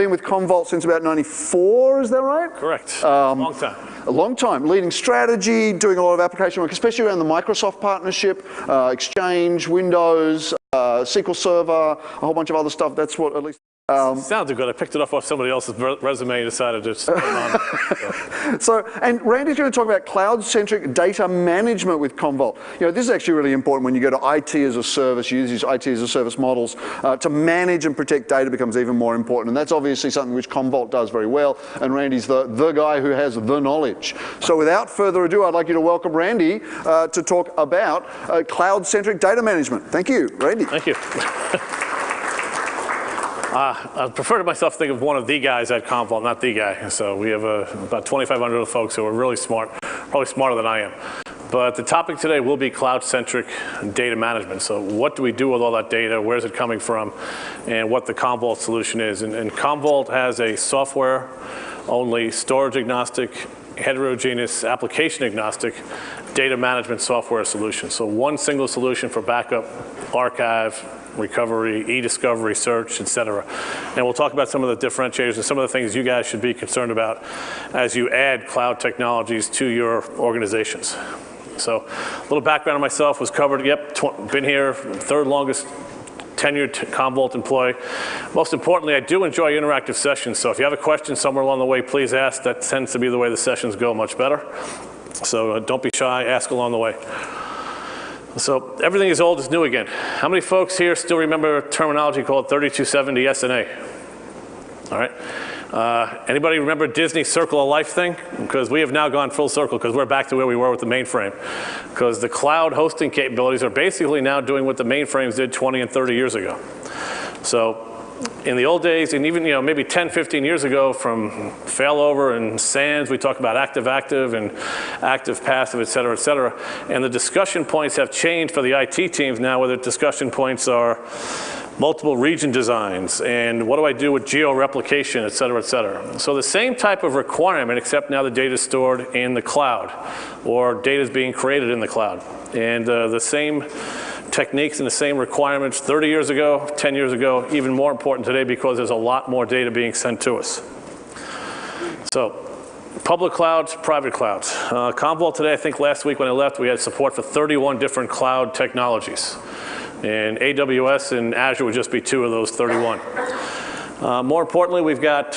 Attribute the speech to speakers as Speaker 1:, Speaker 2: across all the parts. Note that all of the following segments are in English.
Speaker 1: been with Commvault since about 94, is that right?
Speaker 2: Correct. Long time.
Speaker 1: A long time, leading strategy, doing a lot of application work, especially around the Microsoft partnership, Exchange, Windows, SQL Server, a whole bunch of other stuff. That's what at least...
Speaker 2: Sounded good. I picked it up off somebody else's resume and decided to put it on.
Speaker 1: So, and Randy's going to talk about cloud-centric data management with Commvault. You know, this is actually really important when you go to IT as a service, you use these IT as a service models. To manage and protect data becomes even more important, and that's obviously something which Commvault does very well, and Randy's the guy who has the knowledge. So without further ado, I'd like you to welcome Randy to talk about cloud-centric data management. Thank you, Randy.
Speaker 2: Thank you. I prefer to myself think of one of the guys at Commvault, not the guy. So we have about 2,500 folks who are really smart, probably smarter than I am. But the topic today will be cloud-centric data management. So what do we do with all that data? Where's it coming from? And what the Commvault solution is. And Commvault has a software-only, storage-agnostic, heterogeneous, application-agnostic data management software solution. So one single solution for backup, archive, recovery, e-discovery, search, et cetera. And we'll talk about some of the differentiators and some of the things you guys should be concerned about as you add cloud technologies to your organizations. So a little background on myself was covered, been here, third longest tenured Commvault employee. Most importantly, I do enjoy interactive sessions, so if you have a question somewhere along the way, please ask. That tends to be the way the sessions go much better. So don't be shy, ask along the way. So everything is old is new again. How many folks here still remember terminology called 3270 SNA? All right. Anybody remember Disney Circle of Life thing? Because we have now gone full circle because we're back to where we were with the mainframe. Because the cloud hosting capabilities are basically now doing what the mainframes did 20 and 30 years ago. So in the old days, and even maybe 10, 15 years ago, from failover and SANS, we talk about active-active and active-passive, et cetera, et cetera. And the discussion points have changed for the IT teams now, where the discussion points are multiple region designs, and what do I do with geo-replication, et cetera, et cetera. So the same type of requirement, except now the data is stored in the cloud, or data is being created in the cloud. And the same techniques and the same requirements 30 years ago, 10 years ago, even more important today because there's a lot more data being sent to us. So public clouds, private clouds. Commvault today, I think last week when I left, we had support for 31 different cloud technologies. And AWS and Azure would just be 2 of those 31. More importantly, we've got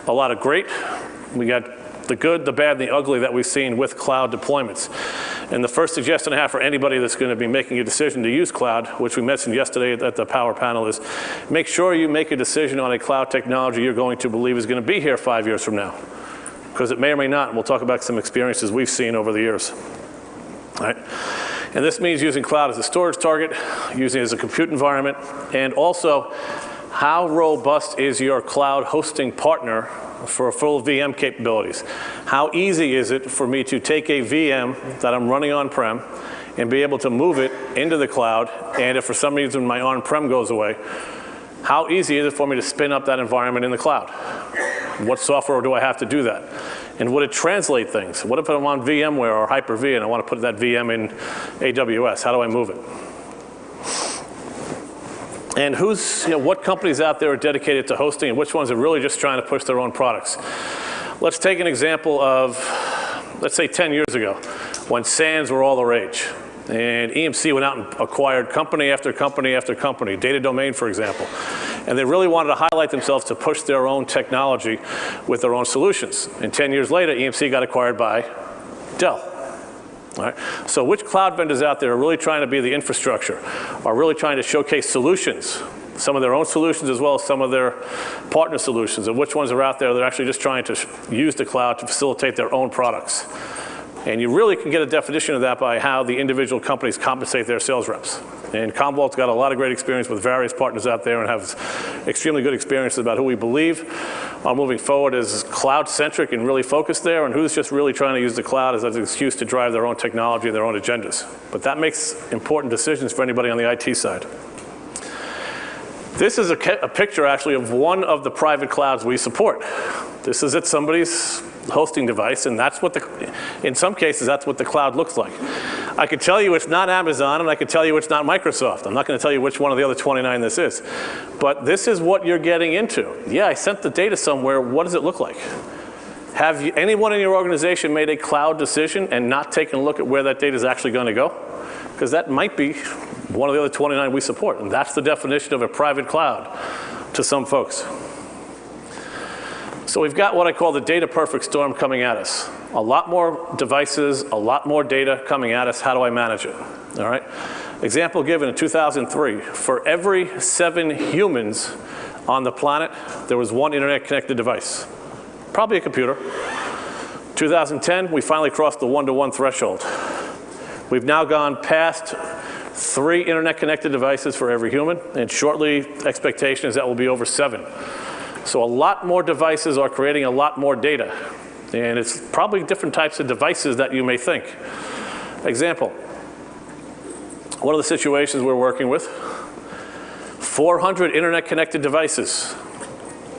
Speaker 2: a lot of great. We got the good, the bad, and the ugly that we've seen with cloud deployments. And the first suggestion I have for anybody that's going to be making a decision to use cloud, which we mentioned yesterday at the power panel, is make sure you make a decision on a cloud technology you're going to believe is going to be here 5 years from now. Because it may or may not, and we'll talk about some experiences we've seen over the years. All right. And this means using cloud as a storage target, using it as a compute environment, and also how robust is your cloud hosting partner for full VM capabilities? How easy is it for me to take a VM that I'm running on-prem and be able to move it into the cloud, and if for some reason my on-prem goes away, how easy is it for me to spin up that environment in the cloud? What software do I have to do that? And would it translate things? What if I'm on VMware or Hyper-V and I want to put that VM in AWS? How do I move it? And what companies out there are dedicated to hosting and which ones are really just trying to push their own products? Let's take an example of, let's say 10 years ago, when SANS were all the rage. And EMC went out and acquired company after company after company, Data Domain, for example. And they really wanted to highlight themselves to push their own technology with their own solutions. And 10 years later, EMC got acquired by Dell. All right? So which cloud vendors out there are really trying to be the infrastructure, are really trying to showcase solutions, some of their own solutions as well as some of their partner solutions, and which ones are out there that are actually just trying to use the cloud to facilitate their own products? And you really can get a definition of that by how the individual companies compensate their sales reps. And Commvault's got a lot of great experience with various partners out there and have extremely good experiences about who we believe are moving forward as cloud-centric and really focused there, and who's just really trying to use the cloud as an excuse to drive their own technology and their own agendas. But that makes important decisions for anybody on the IT side. This is a picture, actually, of one of the private clouds we support. This is at somebody's hosting device, and that's what in some cases, that's what the cloud looks like. I could tell you it's not Amazon, and I could tell you it's not Microsoft. I'm not going to tell you which one of the other 29 this is. But this is what you're getting into. Yeah, I sent the data somewhere. What does it look like? Have anyone in your organization made a cloud decision and not taken a look at where that data is actually going to go? Because that might be one of the other 29 we support. And that's the definition of a private cloud to some folks. So we've got what I call the data perfect storm coming at us. A lot more devices, a lot more data coming at us. How do I manage it? All right. Example given in 2003, for every 7 humans on the planet, there was 1 internet connected device. Probably a computer. 2010, we finally crossed the 1-to-1 threshold. We've now gone past 3 internet connected devices for every human, and shortly, expectation is that will be over 7. So a lot more devices are creating a lot more data. And it's probably different types of devices that you may think. Example, one of the situations we're working with, 400 internet connected devices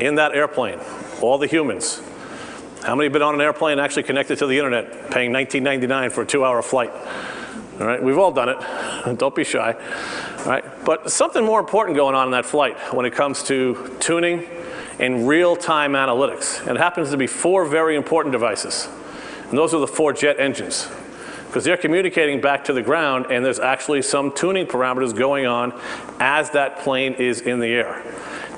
Speaker 2: in that airplane, all the humans. How many have been on an airplane actually connected to the internet, paying $19.99 for a 2-hour flight? All right, we've all done it. Don't be shy. All right, but something more important going on in that flight when it comes to tuning and real-time analytics. And it happens to be 4 very important devices. And those are the 4 jet engines. Because they're communicating back to the ground, and there's actually some tuning parameters going on as that plane is in the air.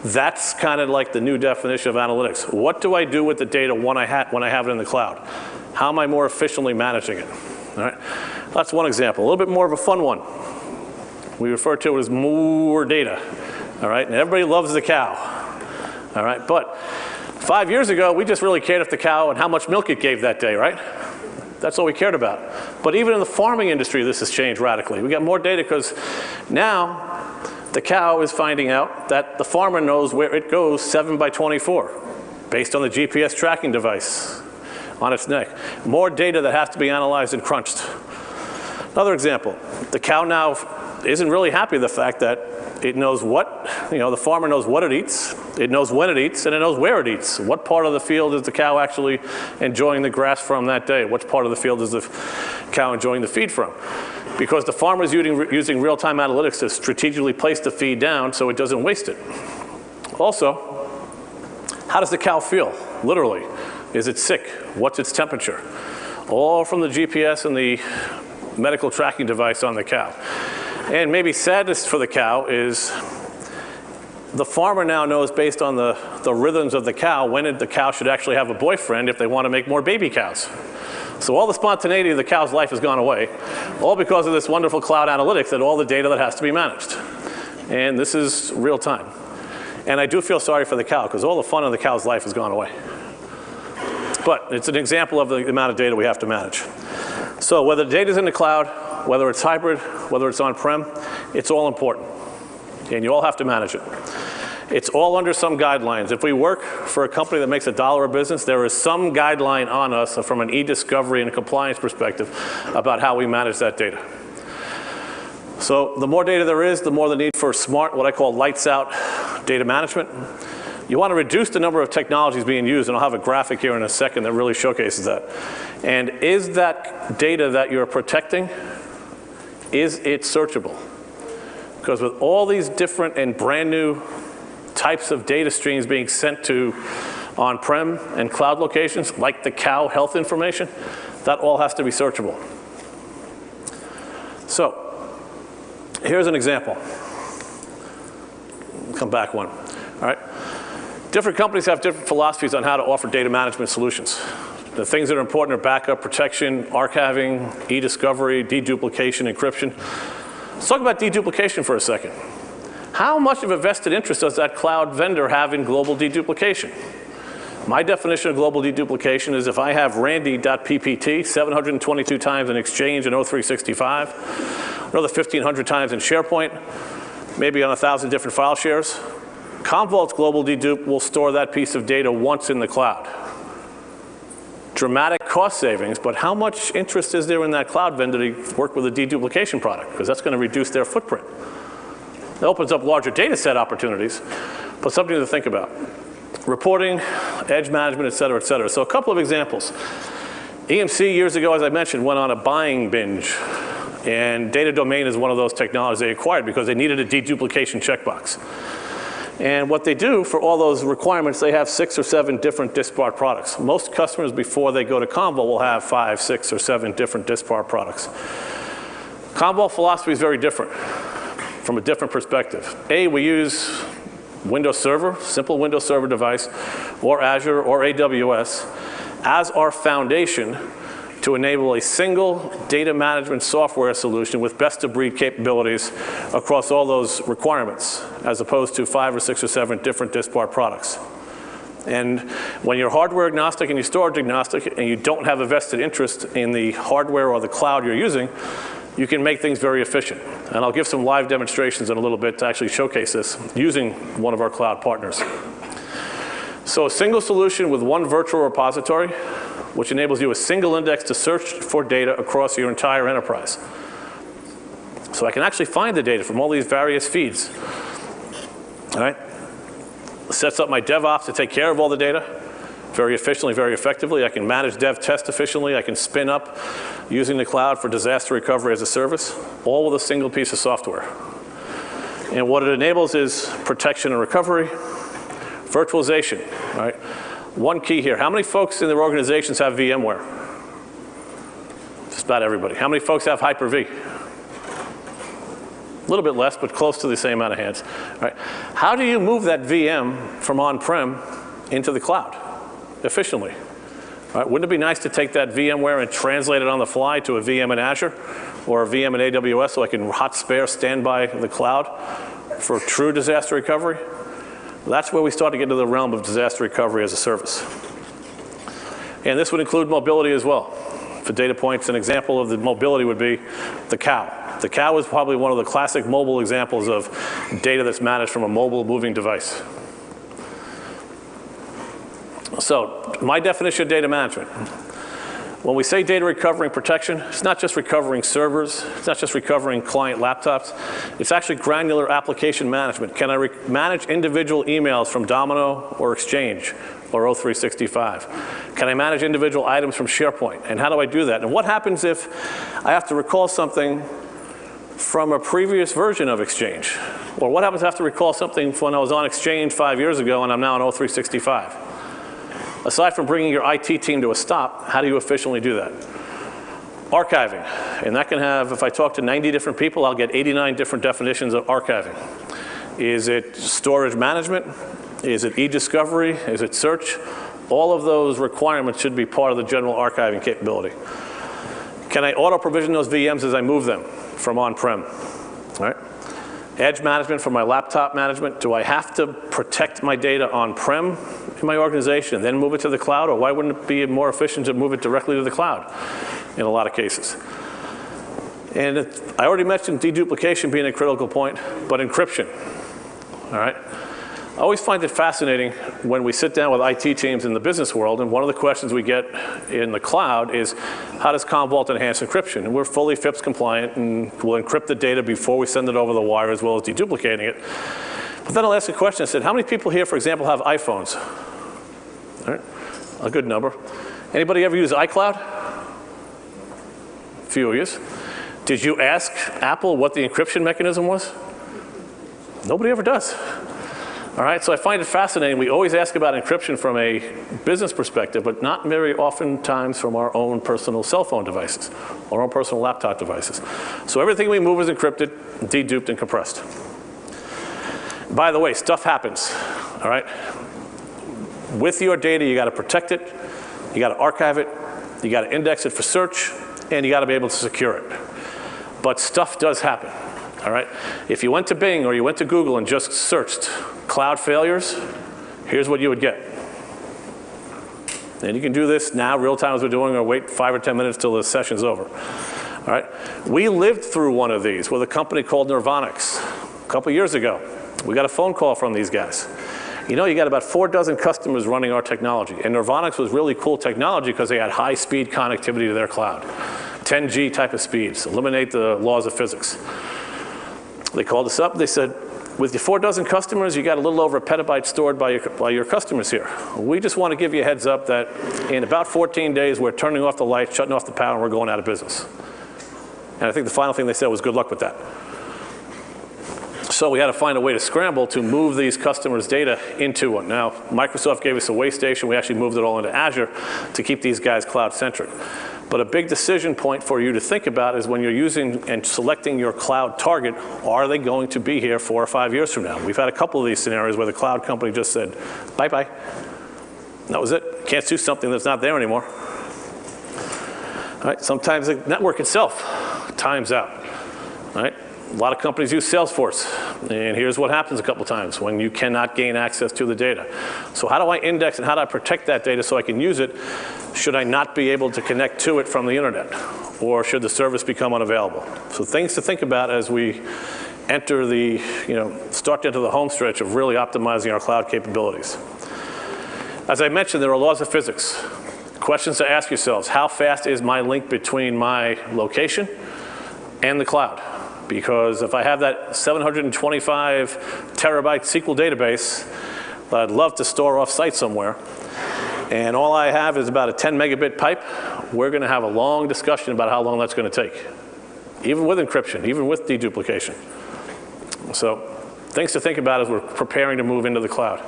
Speaker 2: That's kind of like the new definition of analytics. What do I do with the data when I have it in the cloud? How am I more efficiently managing it? All right? That's one example. A little bit more of a fun one. We refer to it as more data. All right? And everybody loves the cow. All right, but 5 years ago, we just really cared if the cow and how much milk it gave that day, right? That's all we cared about. But even in the farming industry, this has changed radically. We got more data because now the cow is finding out that the farmer knows where it goes 7/24 based on the GPS tracking device on its neck. More data that has to be analyzed and crunched. Another example, the cow now isn't really happy with the fact that it knows what, the farmer knows what it eats, it knows when it eats, and it knows where it eats. What part of the field is the cow actually enjoying the grass from that day? Which part of the field is the cow enjoying the feed from? Because the farmer is using real-time analytics to strategically place the feed down so it doesn't waste it. Also, how does the cow feel, literally? Is it sick? What's its temperature? All from the GPS and the medical tracking device on the cow. And maybe saddest for the cow is the farmer now knows based on the rhythms of the cow when the cow should actually have a boyfriend if they want to make more baby cows. So all the spontaneity of the cow's life has gone away, all because of this wonderful cloud analytics and all the data that has to be managed. And this is real time. And I do feel sorry for the cow because all the fun of the cow's life has gone away. But it's an example of the amount of data we have to manage. So whether the data's in the cloud, whether it's hybrid, whether it's on-prem, it's all important. And you all have to manage it. It's all under some guidelines. If we work for a company that makes $1 a business, there is some guideline on us from an e-discovery and a compliance perspective about how we manage that data. So the more data there is, the more the need for smart, what I call lights out data management. You want to reduce the number of technologies being used, and I'll have a graphic here in a second that really showcases that. And is that data that you're protecting, is it searchable? Because with all these different and brand new types of data streams being sent to on-prem and cloud locations, like the cow health information, that all has to be searchable. So here's an example. Come back one. All right. Different companies have different philosophies on how to offer data management solutions. The things that are important are backup, protection, archiving, e-discovery, deduplication, encryption. Let's talk about deduplication for a second. How much of a vested interest does that cloud vendor have in global deduplication? My definition of global deduplication is if I have randy.ppt 722 times in Exchange in O365, another 1,500 times in SharePoint, maybe on 1,000 different file shares, Commvault's global dedupe will store that piece of data once in the cloud. Dramatic cost savings, but how much interest is there in that cloud vendor to work with a deduplication product? Because that's going to reduce their footprint. It opens up larger data set opportunities, but something to think about. Reporting, edge management, et cetera, et cetera. So a couple of examples. EMC years ago, as I mentioned, went on a buying binge. And data domain is one of those technologies they acquired because they needed a deduplication checkbox. And what they do for all those requirements, they have 6 or 7 different diskbar products. Most customers, before they go to Commvault, will have 5, 6, or 7 different diskbar products. Commvault philosophy is very different from a different perspective. We use Windows Server, simple Windows Server device, or Azure or AWS as our foundation to enable a single data management software solution with best-of-breed capabilities across all those requirements, as opposed to 5 or 6 or 7 different diskbar products. And when you're hardware agnostic and you're storage agnostic and you don't have a vested interest in the hardware or the cloud you're using, you can make things very efficient. And I'll give some live demonstrations in a little bit to actually showcase this using one of our cloud partners. So a single solution with one virtual repository, which enables you a single index to search for data across your entire enterprise. So I can actually find the data from all these various feeds. All right? Sets up my DevOps to take care of all the data very efficiently, very effectively. I can manage dev test efficiently. I can spin up using the cloud for disaster recovery as a service, all with a single piece of software. And what it enables is protection and recovery, virtualization, right? One key here, how many folks in their organizations have VMware? Just about everybody. How many folks have Hyper-V? A little bit less, but close to the same amount of hands. All right. How do you move that VM from on-prem into the cloud efficiently? All right. Wouldn't it be nice to take that VMware and translate it on the fly to a VM in Azure or a VM in AWS so I can hot spare stand by the cloud for true disaster recovery? That's where we start to get into the realm of disaster recovery as a service. And this would include mobility as well. For data points, an example of the mobility would be the cow. The cow is probably one of the classic mobile examples of data that's managed from a mobile moving device. So my definition of data management. When we say data recovery and protection, it's not just recovering servers, it's not just recovering client laptops, it's actually granular application management. Can I manage individual emails from Domino or Exchange or O365? Can I manage individual items from SharePoint? And how do I do that? And what happens if I have to recall something from a previous version of Exchange? Or what happens if I have to recall something when I was on Exchange 5 years ago and I'm now on O365? Aside from bringing your IT team to a stop, how do you efficiently do that? Archiving, and that can have, if I talk to 90 different people, I'll get 89 different definitions of archiving. Is it storage management? Is it e-discovery? Is it search? All of those requirements should be part of the general archiving capability. Can I auto-provision those VMs as I move them from on-prem? All right. Edge management for my laptop management. Do I have to protect my data on-prem in my organization and then move it to the cloud? Or why wouldn't it be more efficient to move it directly to the cloud in a lot of cases? And I already mentioned deduplication being a critical point, but encryption, all right? I always find it fascinating when we sit down with IT teams in the business world, and one of the questions we get in the cloud is, how does Commvault enhance encryption? And we're fully FIPS compliant, and we'll encrypt the data before we send it over the wire, as well as deduplicating it. But then I'll ask a question. I said, how many people here, for example, have iPhones? All right, a good number. Anybody ever use iCloud? A few of you. Did you ask Apple what the encryption mechanism was? Nobody ever does. All right, so I find it fascinating. We always ask about encryption from a business perspective, but not very often times from our own personal cell phone devices, our own personal laptop devices. So everything we move is encrypted, deduped, and compressed. By the way, stuff happens, all right? With your data, you gotta protect it, you gotta archive it, you gotta index it for search, and you gotta be able to secure it. But stuff does happen. All right? If you went to Bing or you went to Google and just searched cloud failures, here's what you would get. And you can do this now, real time as we're doing, or wait 5 or 10 minutes till the session's over. All right? We lived through one of these with a company called Nirvanix a couple years ago. We got a phone call from these guys. You know, you got about 4 dozen customers running our technology. And Nirvanix was really cool technology because they had high-speed connectivity to their cloud. 10G type of speeds, eliminate the laws of physics. They called us up, they said, with your 4 dozen customers, you got a little over 1 petabyte stored by your customers here. We just want to give you a heads up that in about 14 days, we're turning off the lights, shutting off the power, and we're going out of business. And I think the final thing they said was good luck with that. So we had to find a way to scramble to move these customers' data into one. Now, Microsoft gave us a way station. We actually moved it all into Azure to keep these guys cloud-centric. But a big decision point for you to think about is when you're using and selecting your cloud target, are they going to be here 4 or 5 years from now? We've had a couple of these scenarios where the cloud company just said, bye-bye. That was it. Can't do something that's not there anymore. All right, sometimes the network itself times out. All right? A lot of companies use Salesforce, and here's what happens a couple times when you cannot gain access to the data. So how do I index and how do I protect that data so I can use it? Should I not be able to connect to it from the internet? Or should the service become unavailable? So things to think about as we enter the, start to enter the home stretch of really optimizing our cloud capabilities. As I mentioned, there are laws of physics. Questions to ask yourselves: how fast is my link between my location and the cloud? Because if I have that 725 terabyte SQL database that I'd love to store off-site somewhere, and all I have is about a 10 megabit pipe, we're going to have a long discussion about how long that's going to take, even with encryption, even with deduplication. So things to think about as we're preparing to move into the cloud.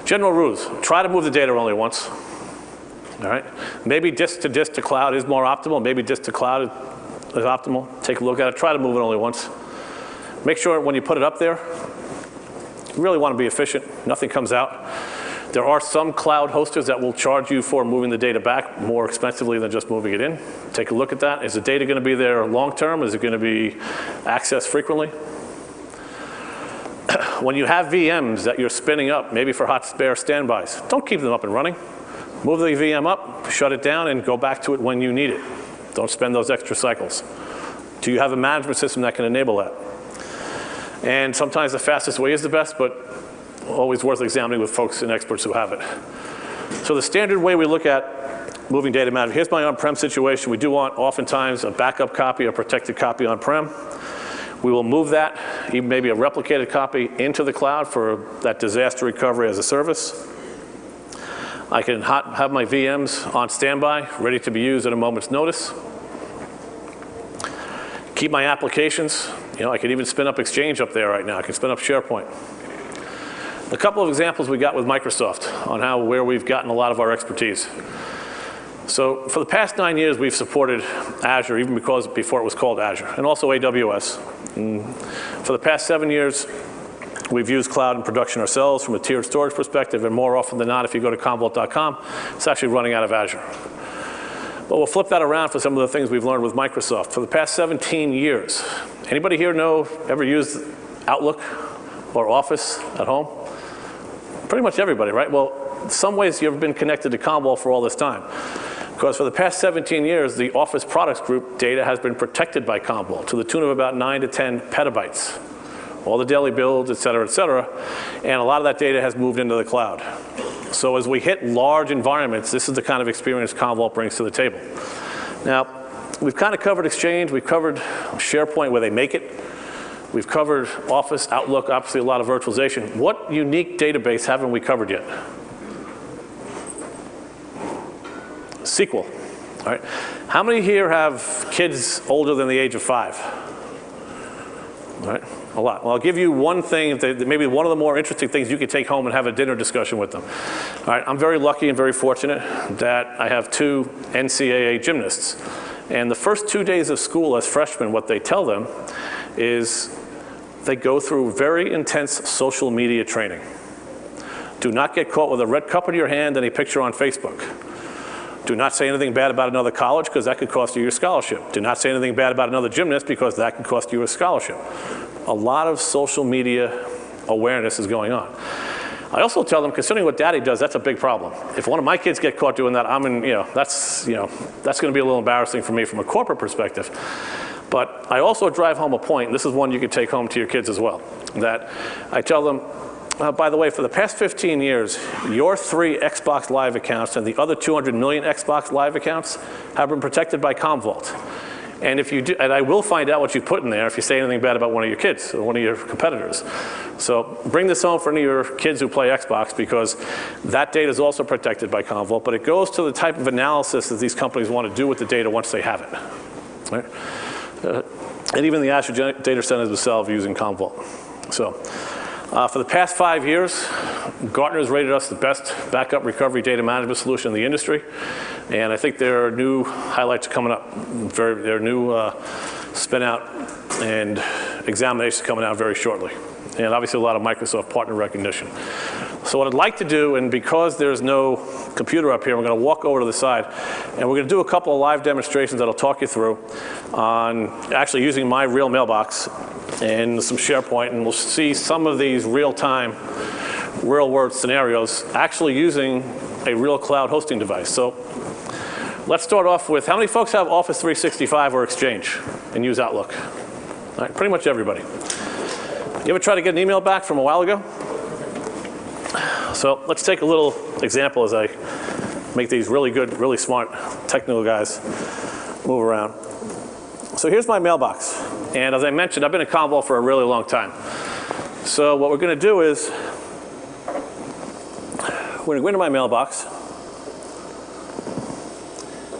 Speaker 2: General rules: try to move the data only once. All right? Maybe disk to cloud is more optimal. Maybe disk to cloud is optimal. Take a look at it. Try to move it only once. Make sure when you put it up there, you really want to be efficient. Nothing comes out. There are some cloud hosters that will charge you for moving the data back more expensively than just moving it in. Take a look at that. Is the data going to be there long term? Is it going to be accessed frequently? When you have VMs that you're spinning up, maybe for hot spare standbys, don't keep them up and running. Move the VM up, shut it down, and go back to it when you need it. Don't spend those extra cycles. Do you have a management system that can enable that? And sometimes the fastest way is the best, but always worth examining with folks and experts who have it. So the standard way we look at moving data management: here's my on-prem situation. We do want oftentimes a backup copy, a protected copy on-prem. We will move that, even maybe a replicated copy, into the cloud for that disaster recovery as a service. I can have my VMs on standby, ready to be used at a moment's notice. Keep my applications. I can even spin up Exchange up there right now. I can spin up SharePoint. A couple of examples we got with Microsoft on where we've gotten a lot of our expertise. So for the past 9 years, we've supported Azure, even before it was called Azure, and also AWS. And for the past 7 years, we've used cloud in production ourselves from a tiered storage perspective, and more often than not, if you go to Commvault.com, it's actually running out of Azure. But we'll flip that around for some of the things we've learned with Microsoft. For the past 17 years, anybody here ever used Outlook or Office at home? Pretty much everybody, right? Well, in some ways you've been connected to Commvault for all this time. Because for the past 17 years, the Office Products Group data has been protected by Commvault to the tune of about 9 to 10 petabytes. All the daily builds, et cetera, and a lot of that data has moved into the cloud. So as we hit large environments, this is the kind of experience Commvault brings to the table. Now, we've kind of covered Exchange, we've covered SharePoint where they make it, we've covered Office, Outlook, obviously a lot of virtualization. What unique database haven't we covered yet? SQL. All right. How many here have kids older than the age of 5? All right. A lot. Well, I'll give you one thing, maybe one of the more interesting things you could take home and have a dinner discussion with them. All right. I'm very lucky and very fortunate that I have 2 NCAA gymnasts. And the first 2 days of school as freshmen, what they tell them is they go through very intense social media training. Do not get caught with a red cup in your hand and a picture on Facebook. Do not say anything bad about another college because that could cost you your scholarship. Do not say anything bad about another gymnast because that could cost you a scholarship. A lot of social media awareness is going on. I also tell them, considering what daddy does, that's a big problem. If one of my kids get caught doing that, that's going to be a little embarrassing for me from a corporate perspective. But I also drive home a point, and this is one you can take home to your kids as well, that I tell them, by the way, for the past 15 years, your 3 Xbox Live accounts and the other 200 million Xbox Live accounts have been protected by Commvault. And if you do, and I will find out what you put in there if you say anything bad about one of your kids or one of your competitors. So bring this home for any of your kids who play Xbox, because that data is also protected by Commvault, but it goes to the type of analysis that these companies want to do with the data once they have it. Right? and even the Azure data centers themselves using Commvault. So for the past 5 years, Gartner has rated us the best backup recovery data management solution in the industry. And I think there are new highlights coming up. There are new spin out and examinations coming out very shortly. And obviously a lot of Microsoft partner recognition. So what I'd like to do, and because there's no computer up here, we're going to walk over to the side, and we're going to do a couple of live demonstrations that I'll talk you through on actually using my real mailbox and some SharePoint, and we'll see some of these real-time, real-world scenarios actually using a real cloud hosting device. So let's start off with, how many folks have Office 365 or Exchange and use Outlook? All right, pretty much everybody. You ever try to get an email back from a while ago? So let's take a little example as I make these really good, really smart technical guys move around. So here's my mailbox. And as I mentioned, I've been at Commvault for a really long time. So what we're going to do is, we're going to go into my mailbox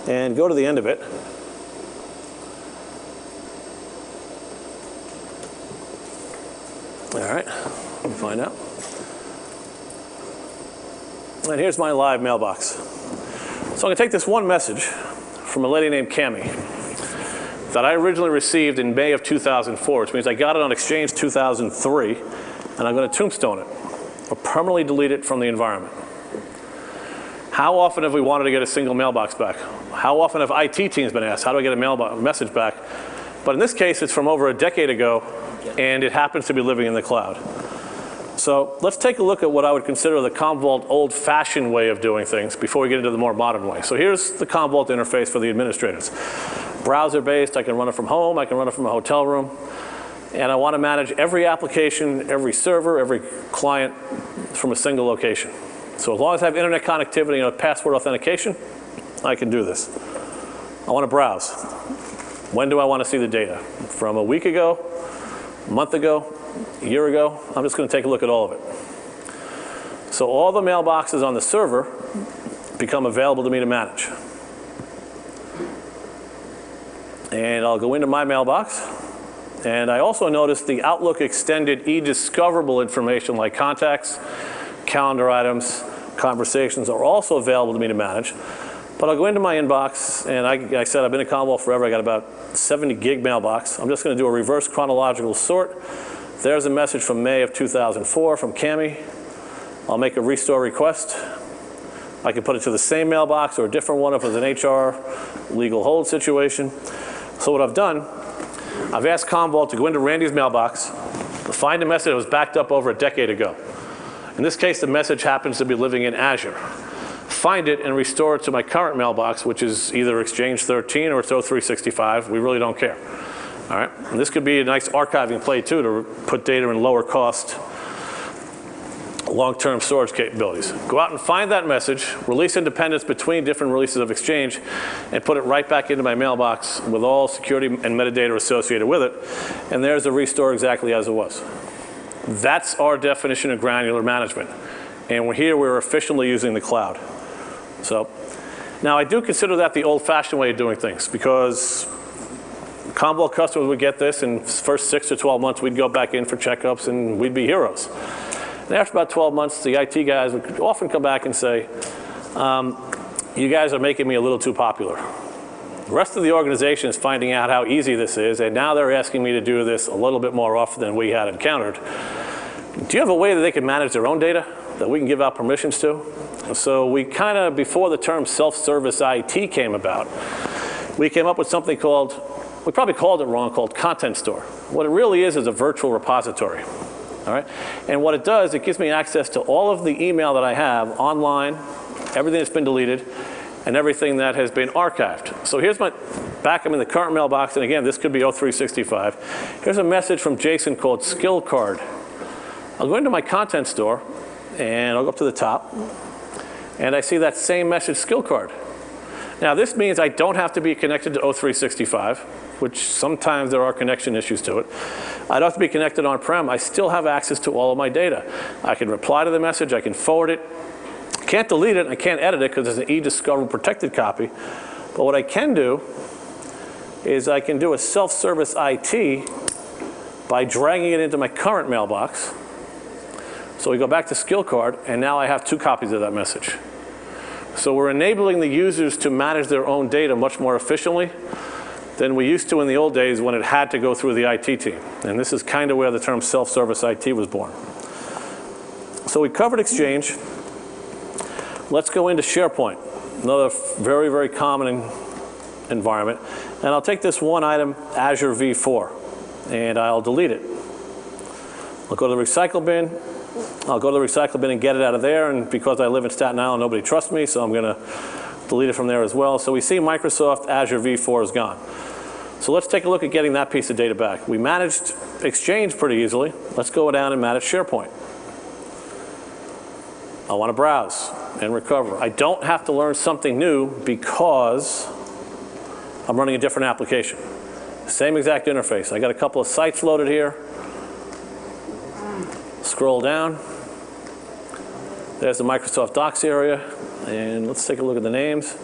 Speaker 2: and go to the end of it. All right, let me find out. And here's my live mailbox. So I'm going to take this one message from a lady named Cami that I originally received in May of 2004, which means I got it on Exchange 2003, and I'm going to tombstone it or permanently delete it from the environment. How often have we wanted to get a single mailbox back? How often have IT teams been asked, how do I get a message back? But in this case, it's from over a decade ago, and it happens to be living in the cloud. So let's take a look at what I would consider the Commvault old-fashioned way of doing things before we get into the more modern way. So here's the Commvault interface for the administrators. Browser-based, I can run it from home, I can run it from a hotel room, and I want to manage every application, every server, every client from a single location. So as long as I have internet connectivity and password authentication, I can do this. I want to browse. When do I want to see the data? From a week ago, a month ago, a year ago? I'm just going to take a look at all of it. So all the mailboxes on the server become available to me to manage. And I'll go into my mailbox, and I also notice the Outlook extended e-discoverable information like contacts, calendar items, conversations are also available to me to manage. But I'll go into my inbox, and I said I've been at Commvault forever. I got about 70 gig mailbox. I'm just going to do a reverse chronological sort. There's a message from May of 2004 from Cami. I'll make a restore request. I can put it to the same mailbox or a different one if it's an HR legal hold situation. So what I've done, I've asked Commvault to go into Randy's mailbox, find a message that was backed up over a decade ago. In this case, the message happens to be living in Azure. Find it and restore it to my current mailbox, which is either Exchange 13 or it's O365. We really don't care. All right, and this could be a nice archiving play too to put data in lower cost, long-term storage capabilities. Go out and find that message, release independence between different releases of Exchange, and put it right back into my mailbox with all security and metadata associated with it. And there's the restore exactly as it was. That's our definition of granular management. And we're efficiently using the cloud. So now I do consider that the old-fashioned way of doing things, because Commvault customers would get this, and first 6 to 12 months we'd go back in for checkups and we'd be heroes. And after about 12 months, the IT guys would often come back and say, you guys are making me a little too popular. The rest of the organization is finding out how easy this is, and now they're asking me to do this a little bit more often than we had encountered. Do you have a way that they can manage their own data that we can give out permissions to? So we kind of, before the term self-service IT came about, we came up with something called, we probably called it wrong, called Content Store. What it really is a virtual repository. All right? And what it does, it gives me access to all of the email that I have online, everything that's been deleted, and everything that has been archived. So here's my, I'm in the current mailbox, and again, this could be O365. Here's a message from Jason called Skill Card. I'll go into my Content Store, and I'll go up to the top, and I see that same message, Skill Card. Now this means I don't have to be connected to O365, which sometimes there are connection issues to it. I don't have to be connected on-prem. I still have access to all of my data. I can reply to the message, I can forward it. I can't delete it, I can't edit it because it's an e-discoverable protected copy. But what I can do is I can do a self-service IT by dragging it into my current mailbox. So we go back to skill card, and now I have 2 copies of that message. So we're enabling the users to manage their own data much more efficiently than we used to in the old days when it had to go through the IT team. And this is kind of where the term self-service IT was born. So we covered Exchange. Let's go into SharePoint, another very, very common environment. And I'll take this one item, Azure v4, and I'll delete it. I'll go to the recycle bin. I'll go to the recycle bin and get it out of there, and because I live in Staten Island, nobody trusts me, so I'm going to delete it from there as well. So we see Microsoft Azure v4 is gone. So let's take a look at getting that piece of data back. We managed Exchange pretty easily. Let's go down and manage SharePoint. I want to browse and recover. I don't have to learn something new because I'm running a different application. Same exact interface. I got a couple of sites loaded here. Scroll down. There's the Microsoft Docs area. And let's take a look at the names.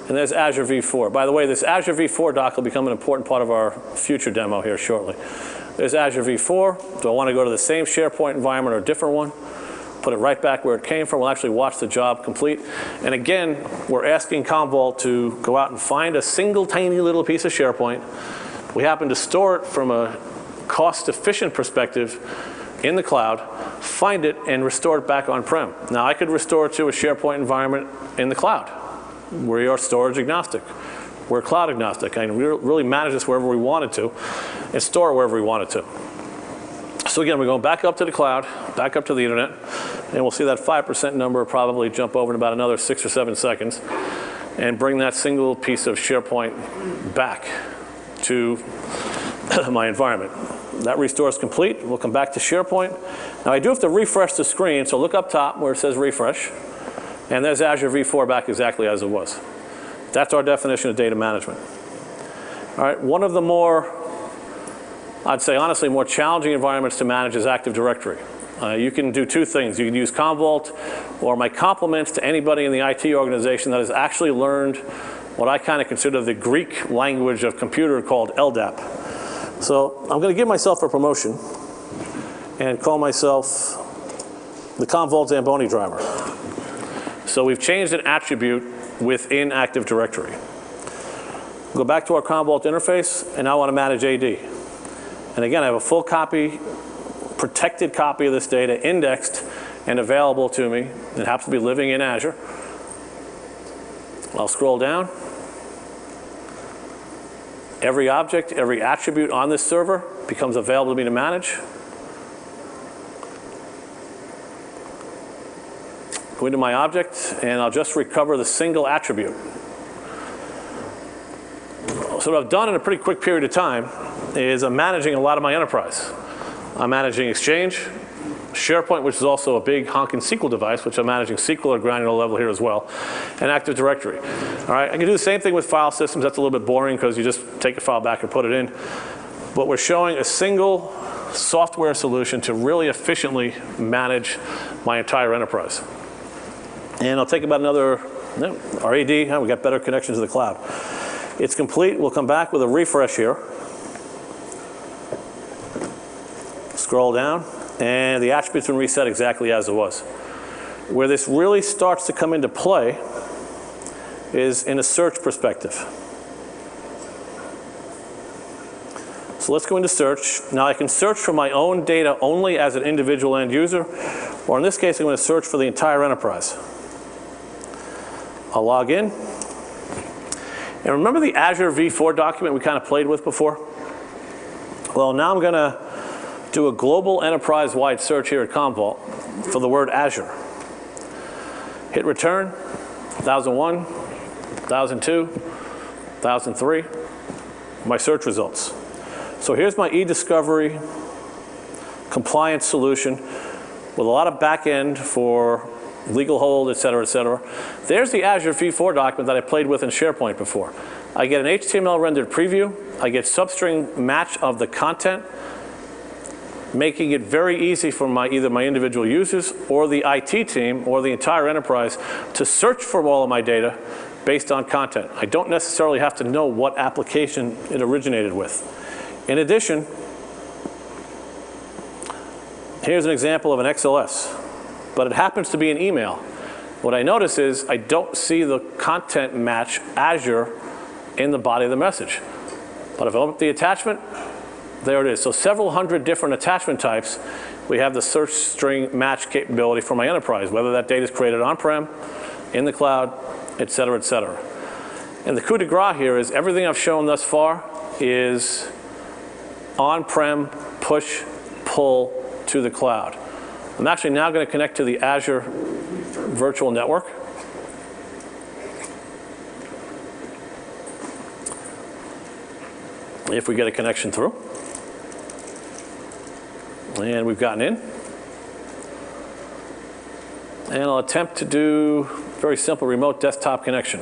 Speaker 2: And there's Azure v4. By the way, this Azure v4 doc will become an important part of our future demo here shortly. There's Azure v4. Do I want to go to the same SharePoint environment or a different one? Put it right back where it came from. We'll actually watch the job complete. And again, we're asking Commvault to go out and find a single tiny little piece of SharePoint. We happen to store it from a cost-efficient perspective in the cloud, find it, and restore it back on-prem. Now, I could restore it to a SharePoint environment in the cloud. We are storage agnostic. We're cloud agnostic. I can really manage this wherever we wanted to and store it wherever we wanted to. So again, we're going back up to the cloud, back up to the internet, and we'll see that 5% number probably jump over in about another 6 or 7 seconds and bring that single piece of SharePoint back to my environment. That restore is complete. We'll come back to SharePoint. Now I do have to refresh the screen, so look up top where it says refresh, and there's Azure v4 back exactly as it was. That's our definition of data management. All right, one of the more, I'd say honestly, more challenging environments to manage is Active Directory. You can do 2 things. You can use Commvault, or my compliments to anybody in the IT organization that has actually learned what I kind of consider the Greek language of computer called LDAP. So I'm going to give myself a promotion and call myself the Commvault Zamboni driver. So we've changed an attribute within Active Directory. Go back to our Commvault interface, and now I want to manage AD. And again, I have a full copy, protected copy of this data, indexed and available to me. It happens to be living in Azure. I'll scroll down. Every object, every attribute on this server becomes available to me to manage. Go into my object, and I'll just recover the single attribute. So what I've done in a pretty quick period of time is I'm managing a lot of my enterprise. I'm managing Exchange, SharePoint, which is also a big honking SQL device, which I'm managing SQL at a granular level here as well, and Active Directory. All right, I can do the same thing with file systems. That's a little bit boring because you just take a file back and put it in. But we're showing a single software solution to really efficiently manage my entire enterprise. And I'll take about another, our AD, we got better connections to the cloud. It's complete. We'll come back with a refresh here. Scroll down, and the attribute's been reset exactly as it was. Where this really starts to come into play is in a search perspective. So let's go into search. Now I can search for my own data only as an individual end user, or in this case I'm going to search for the entire enterprise. I'll log in. And remember the Azure v4 document we kind of played with before? Well, now I'm going to do a global enterprise-wide search here at Commvault for the word Azure. Hit return, 1001, 1002, 1003, my search results. So here's my e-discovery compliance solution with a lot of back end for legal hold, et cetera, et cetera. There's the Azure v4 document that I played with in SharePoint before. I get an HTML rendered preview. I get substring match of the content, making it very easy for either my individual users or the IT team or the entire enterprise to search for all of my data based on content. I don't necessarily have to know what application it originated with. In addition, here's an example of an XLS, but it happens to be an email. What I notice is I don't see the content match Azure in the body of the message. But if I open up the attachment, there it is. So several hundred different attachment types. We have the search string match capability for my enterprise, whether that data is created on-prem, in the cloud, et cetera, et cetera. And the coup de grace here is everything I've shown thus far is on-prem, push, pull to the cloud. I'm actually now going to connect to the Azure virtual network. If we get a connection through. And we've gotten in. And I'll attempt to do very simple remote desktop connection.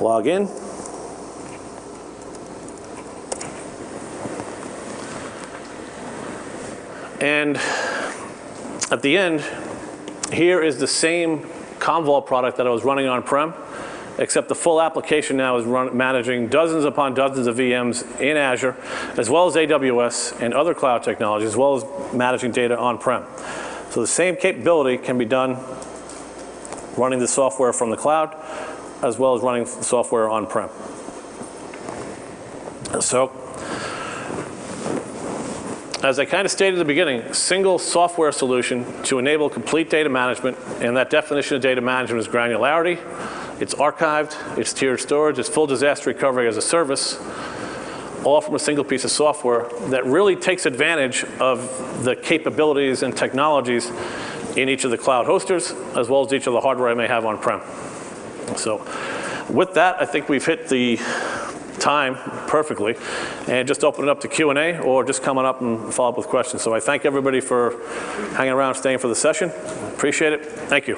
Speaker 2: Log in. And at the end, here is the same Commvault product that I was running on-prem, except the full application now is managing dozens upon dozens of VMs in Azure, as well as AWS and other cloud technologies, as well as managing data on-prem. So the same capability can be done running the software from the cloud, as well as running the software on-prem. So, as I kind of stated at the beginning, single software solution to enable complete data management, and that definition of data management is granularity. It's archived, it's tiered storage, it's full disaster recovery as a service, all from a single piece of software that really takes advantage of the capabilities and technologies in each of the cloud hosters, as well as each of the hardware I may have on-prem. So with that, I think we've hit the time perfectly, and just open it up to Q&A or just coming up and follow up with questions. So I thank everybody for hanging around, staying for the session. Appreciate it. Thank you.